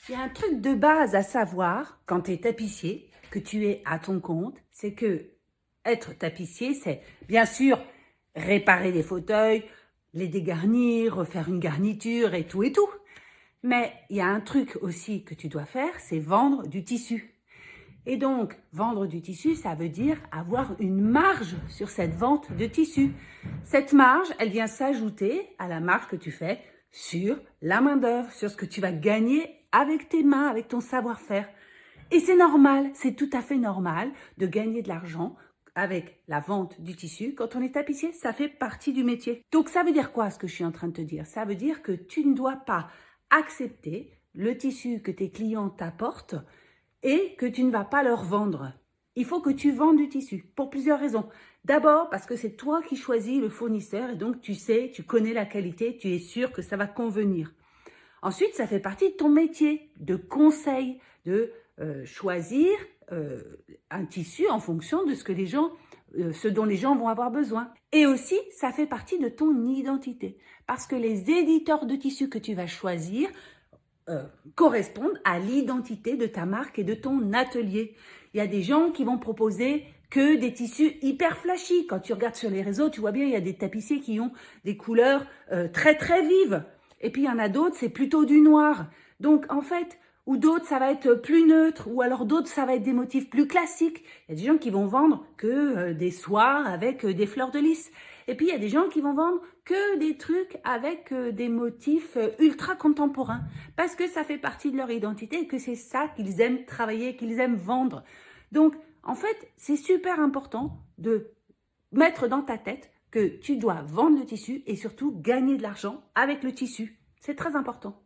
Il y a un truc de base à savoir quand tu es tapissier, que tu es à ton compte, c'est que être tapissier, c'est bien sûr réparer des fauteuils, les dégarnir, refaire une garniture et tout et tout. Mais il y a un truc aussi que tu dois faire, c'est vendre du tissu. Et donc, vendre du tissu, ça veut dire avoir une marge sur cette vente de tissu. Cette marge, elle vient s'ajouter à la marge que tu fais sur la main-d'œuvre, sur ce que tu vas gagner avec tes mains, avec ton savoir-faire. Et c'est normal, c'est tout à fait normal de gagner de l'argent avec la vente du tissu. Quand on est tapissier, ça fait partie du métier. Donc ça veut dire quoi ce que je suis en train de te dire? Ça veut dire que tu ne dois pas accepter le tissu que tes clients t'apportent et que tu ne vas pas leur vendre. Il faut que tu vendes du tissu pour plusieurs raisons. D'abord parce que c'est toi qui choisis le fournisseur et donc tu sais, tu connais la qualité, tu es sûr que ça va convenir. Ensuite, ça fait partie de ton métier de conseil, de choisir un tissu en fonction de ce dont les gens vont avoir besoin. Et aussi, ça fait partie de ton identité. Parce que les éditeurs de tissus que tu vas choisir correspondent à l'identité de ta marque et de ton atelier. Il y a des gens qui vont proposer que des tissus hyper flashy. Quand tu regardes sur les réseaux, tu vois bien, il y a des tapissiers qui ont des couleurs très très vives. Et puis il y en a d'autres, c'est plutôt du noir. Donc en fait, ou d'autres, ça va être plus neutre, ou alors d'autres, ça va être des motifs plus classiques. Il y a des gens qui vont vendre que des soirs avec des fleurs de lys. Et puis il y a des gens qui vont vendre que des trucs avec des motifs ultra contemporains. Parce que ça fait partie de leur identité et que c'est ça qu'ils aiment travailler, qu'ils aiment vendre. Donc en fait, c'est super important de mettre dans ta tête que tu dois vendre le tissu et surtout gagner de l'argent avec le tissu. C'est très important.